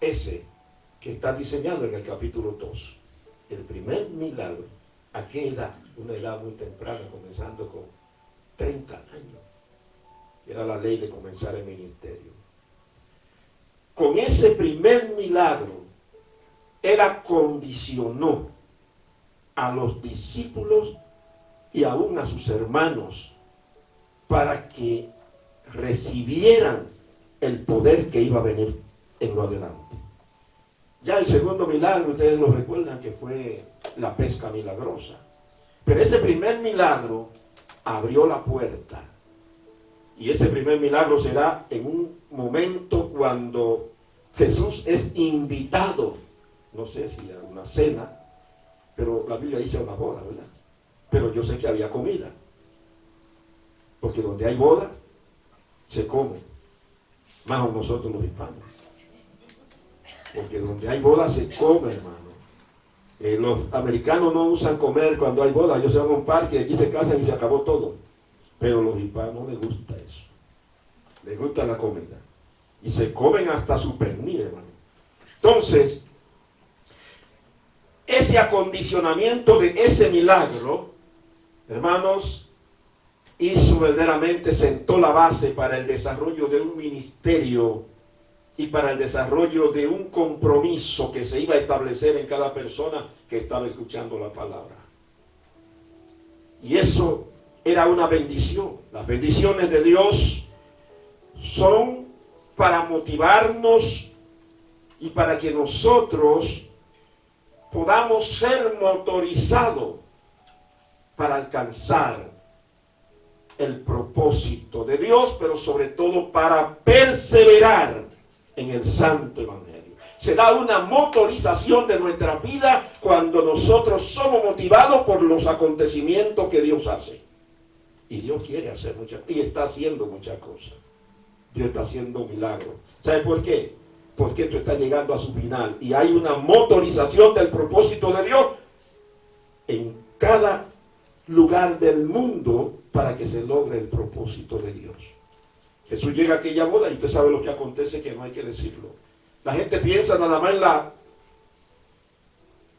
ese que está diseñado en el capítulo 2. El primer milagro, ¿a qué edad? Una edad muy temprana, comenzando con 30 años. Era la ley de comenzar el ministerio. Con ese primer milagro, él acondicionó a los discípulos y aún a sus hermanos para que recibieran el poder que iba a venir en lo adelante. Ya el segundo milagro, ustedes lo recuerdan, que fue la pesca milagrosa. Pero ese primer milagro abrió la puerta. Y ese primer milagro será en un momento cuando Jesús es invitado, no sé si a una cena, pero la Biblia dice una boda, ¿verdad? Pero yo sé que había comida. Porque donde hay boda, se come. Más o nosotros los hispanos. Porque donde hay boda se come, hermano. Los americanos no usan comer cuando hay boda. Ellos se van a un parque y aquí se casan y se acabó todo. Pero a los hispanos les gusta eso. Les gusta la comida. Y se comen hasta su pernil, hermano. Entonces, ese acondicionamiento de ese milagro, hermanos, hizo verdaderamente, sentó la base para el desarrollo de un ministerio y para el desarrollo de un compromiso que se iba a establecer en cada persona que estaba escuchando la palabra. Y eso era una bendición. Las bendiciones de Dios son para motivarnos y para que nosotros podamos ser motorizados para alcanzar el propósito de Dios, pero sobre todo para perseverar en el santo evangelio. Se da una motorización de nuestra vida cuando nosotros somos motivados por los acontecimientos que Dios hace. Y Dios quiere hacer muchas cosas, y está haciendo muchas cosas. Dios está haciendo milagros. ¿Sabe por qué? Porque esto está llegando a su final y hay una motorización del propósito de Dios en cada lugar del mundo para que se logre el propósito de Dios. Jesús llega a aquella boda y usted sabe lo que acontece, que no hay que decirlo. La gente piensa nada más en la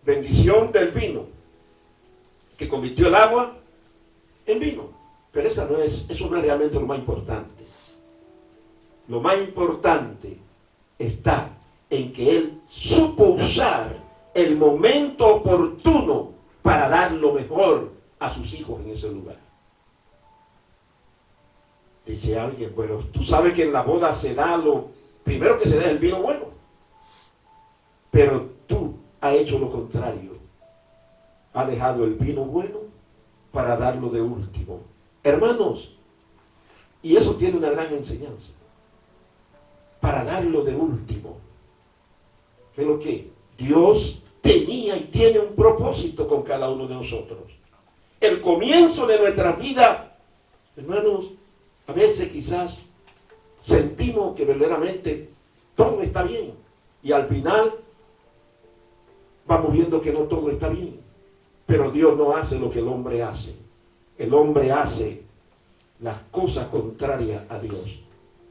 bendición del vino, que convirtió el agua en vino. Pero eso no es realmente lo más importante. Lo más importante está en que Él supo usar el momento oportuno para dar lo mejor a sus hijos en ese lugar. Dice alguien, bueno, tú sabes que en la boda se da lo primero que se da es el vino bueno. Pero tú has hecho lo contrario. Has dejado el vino bueno para darlo de último. Hermanos, y eso tiene una gran enseñanza. Para darlo de último. ¿Qué es lo que? Dios tenía y tiene un propósito con cada uno de nosotros. El comienzo de nuestra vida, hermanos, a veces quizás sentimos que verdaderamente todo está bien. Y al final vamos viendo que no todo está bien. Pero Dios no hace lo que el hombre hace. El hombre hace las cosas contrarias a Dios.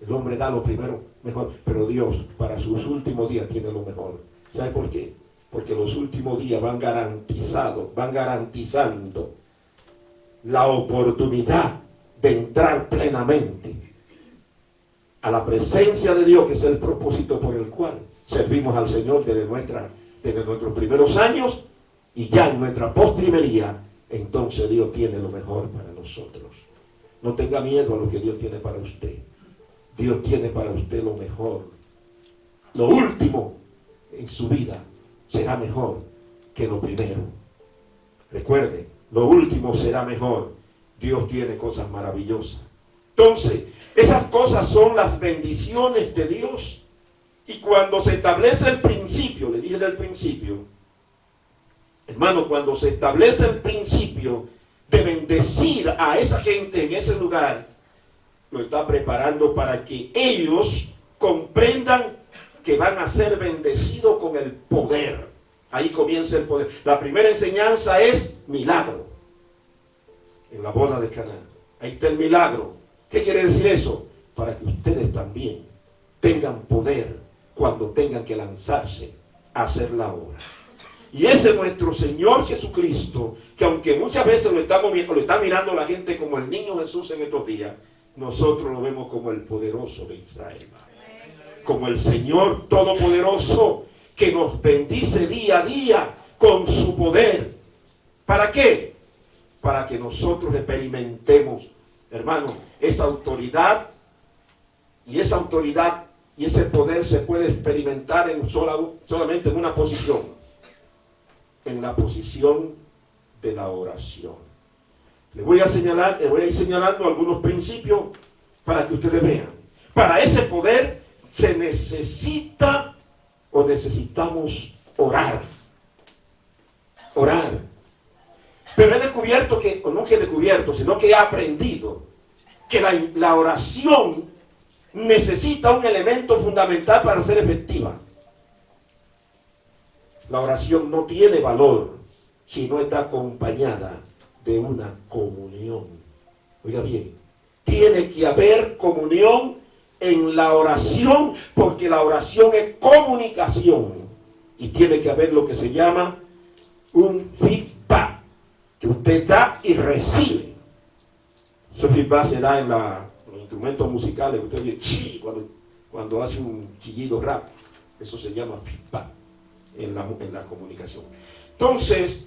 El hombre da lo primero mejor, pero Dios para sus últimos días tiene lo mejor. ¿Sabe por qué? Porque los últimos días van garantizando la oportunidad de entrar plenamente a la presencia de Dios, que es el propósito por el cual servimos al Señor desde nuestros primeros años, y ya en nuestra postrimería, entonces Dios tiene lo mejor para nosotros. No tenga miedo a lo que Dios tiene para usted. Dios tiene para usted lo mejor. Lo último en su vida será mejor que lo primero. Recuerde, lo último será mejor. Dios tiene cosas maravillosas. Entonces, esas cosas son las bendiciones de Dios. Y cuando se establece el principio, le dije del principio, hermano, cuando se establece el principio de bendecir a esa gente en ese lugar, lo está preparando para que ellos comprendan que van a ser bendecidos con el poder. Ahí comienza el poder. La primera enseñanza es milagro. En la boda de Caná. Ahí está el milagro. ¿Qué quiere decir eso? Para que ustedes también tengan poder cuando tengan que lanzarse a hacer la obra. Y ese es nuestro Señor Jesucristo, que aunque muchas veces lo está mirando la gente como el niño Jesús en estos días, nosotros lo vemos como el poderoso de Israel, como el Señor todopoderoso que nos bendice día a día con su poder. ¿Para qué? Para que nosotros experimentemos, hermano, esa autoridad, y ese poder se puede experimentar solamente en una posición, en la posición de la oración. Les voy a ir señalando algunos principios para que ustedes vean. Para ese poder se necesita o necesitamos orar. Orar. Pero he descubierto que, o no que he descubierto, sino que he aprendido que la oración necesita un elemento fundamental para ser efectiva. La oración no tiene valor si no está acompañada de una comunión. Oiga bien, tiene que haber comunión en la oración, porque la oración es comunicación. Y tiene que haber lo que se llama un feedback, que usted da y recibe. Ese feedback se da en los instrumentos musicales, que usted dice chi cuando hace un chillido rápido. Eso se llama feedback en la comunicación. Entonces,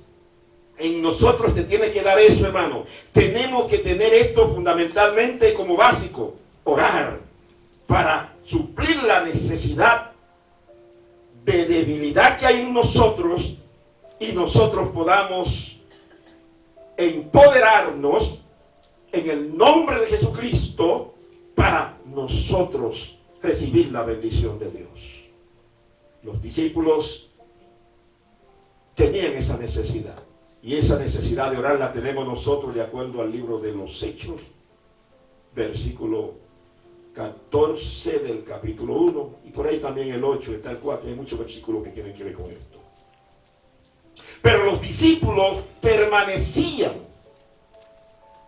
en nosotros te tiene que dar eso, hermano. Tenemos que tener esto fundamentalmente como básico: orar, para suplir la necesidad de debilidad que hay en nosotros, y nosotros podamos empoderarnos en el nombre de Jesucristo para nosotros recibir la bendición de Dios. Los discípulos tenían esa necesidad, y esa necesidad de orar la tenemos nosotros de acuerdo al libro de los Hechos, versículo 14 del capítulo 1, y por ahí también el 8, está el 4, hay muchos versículos que tienen que ver con esto. Pero los discípulos permanecían,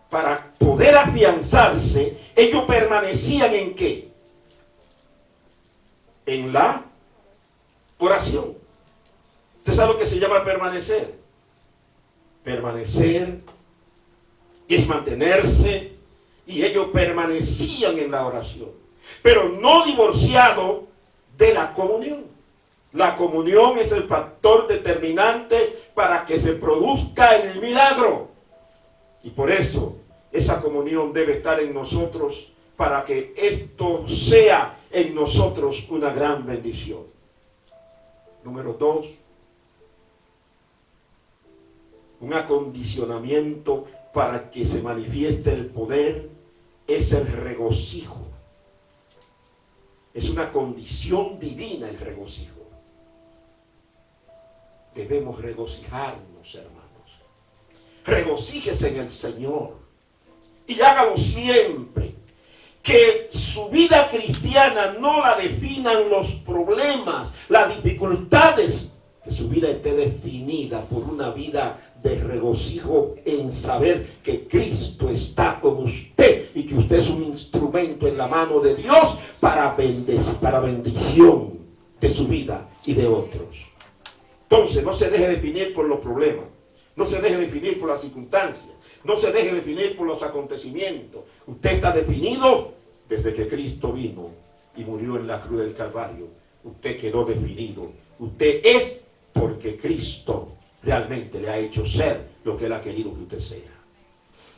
para poder afianzarse, ellos permanecían ¿en qué? En la oración. ¿Usted sabe lo que se llama permanecer? Permanecer es mantenerse, y ellos permanecían en la oración, pero no divorciado de la comunión. La comunión es el factor determinante para que se produzca el milagro, y por eso esa comunión debe estar en nosotros, para que esto sea en nosotros una gran bendición. Número 2, un acondicionamiento para que se manifieste el poder es el regocijo. Es una condición divina el regocijo. Debemos regocijarnos, hermanos. Regocíjese en el Señor y hágalo siempre. Que su vida cristiana no la definan los problemas, las dificultades. Que su vida esté definida por una vida de regocijo en saber que Cristo está con usted y que usted es un instrumento en la mano de Dios para bendición de su vida y de otros. Entonces, no se deje definir por los problemas, no se deje definir por las circunstancias, no se deje definir por los acontecimientos. Usted está definido desde que Cristo vino y murió en la cruz del Calvario. Usted quedó definido. Usted es porque Cristo realmente le ha hecho ser lo que Él ha querido que usted sea.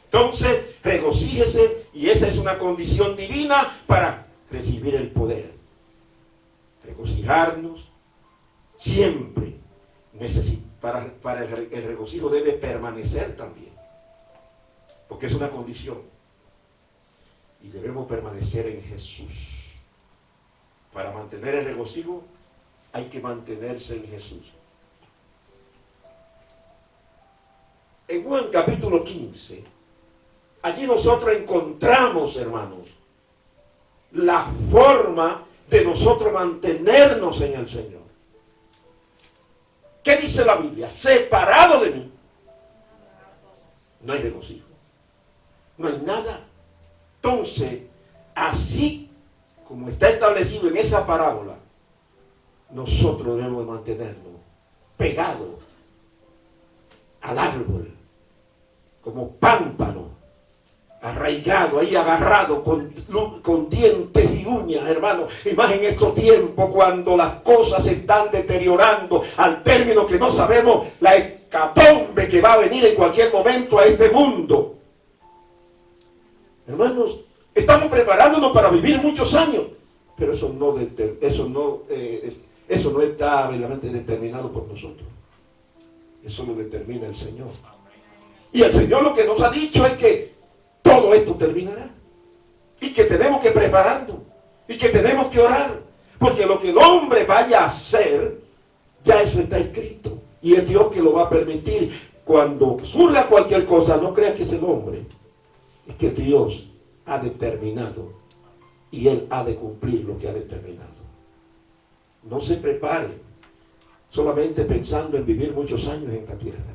Entonces, regocíjese, y esa es una condición divina para recibir el poder. Regocijarnos siempre. Para el regocijo debe permanecer también, porque es una condición, y debemos permanecer en Jesús. Para mantener el regocijo hay que mantenerse en Jesús. En Juan capítulo 15, allí nosotros encontramos, hermanos, la forma de nosotros mantenernos en el Señor. ¿Qué dice la Biblia? Separado de mí no hay regocijo, no hay nada. Entonces, así como está establecido en esa parábola, nosotros debemos mantenernos pegados al árbol, como pámpano, arraigado, ahí agarrado con dientes y uñas, hermano. Y más en estos tiempos cuando las cosas se están deteriorando al término que no sabemos la hecatombe que va a venir en cualquier momento a este mundo. Hermanos, estamos preparándonos para vivir muchos años, pero eso no está verdaderamente determinado por nosotros. Eso lo determina el Señor. Y el Señor lo que nos ha dicho es que todo esto terminará. Y que tenemos que prepararnos. Y que tenemos que orar. Porque lo que el hombre vaya a hacer, ya eso está escrito. Y es Dios que lo va a permitir. Cuando surja cualquier cosa, no creas que es el hombre. Es que Dios ha determinado. Y Él ha de cumplir lo que ha determinado. No se prepare solamente pensando en vivir muchos años en esta tierra,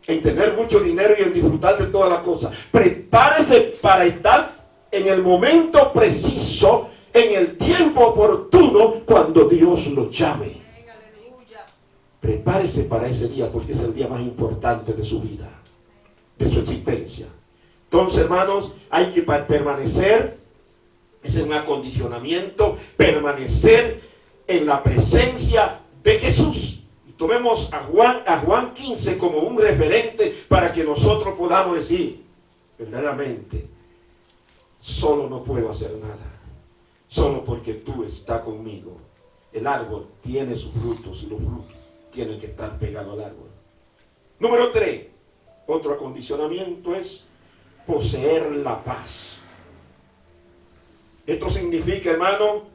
en tener mucho dinero y en disfrutar de todas las cosas. Prepárese para estar en el momento preciso, en el tiempo oportuno, cuando Dios lo llame. Prepárese para ese día, porque es el día más importante de su vida, de su existencia. Entonces, hermanos, hay que permanecer, es un acondicionamiento, permanecer en la presencia de Jesús. Y tomemos a Juan 15 como un referente para que nosotros podamos decir, verdaderamente, solo no puedo hacer nada, solo porque tú estás conmigo. El árbol tiene sus frutos y los frutos tienen que estar pegados al árbol. Número 3, otro acondicionamiento es poseer la paz. Esto significa, hermano,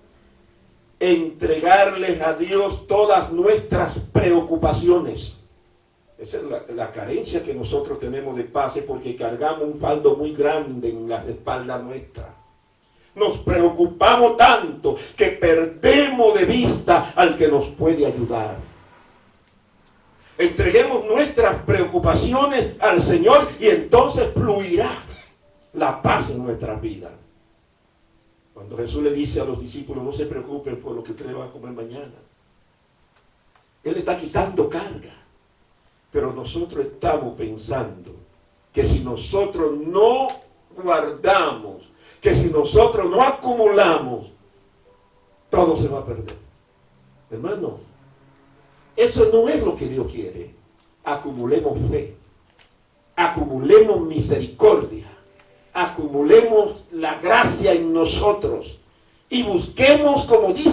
entregarles a Dios todas nuestras preocupaciones. Esa es la carencia que nosotros tenemos de paz, es porque cargamos un fardo muy grande en la espalda nuestra. Nos preocupamos tanto que perdemos de vista al que nos puede ayudar. Entreguemos nuestras preocupaciones al Señor y entonces fluirá la paz en nuestras vidas. Cuando Jesús le dice a los discípulos, no se preocupen por lo que ustedes van a comer mañana. Él está quitando carga. Pero nosotros estamos pensando que si nosotros no guardamos, que si nosotros no acumulamos, todo se va a perder. Hermano, eso no es lo que Dios quiere. Acumulemos fe, acumulemos misericordia, acumulemos la gracia en nosotros y busquemos, como dice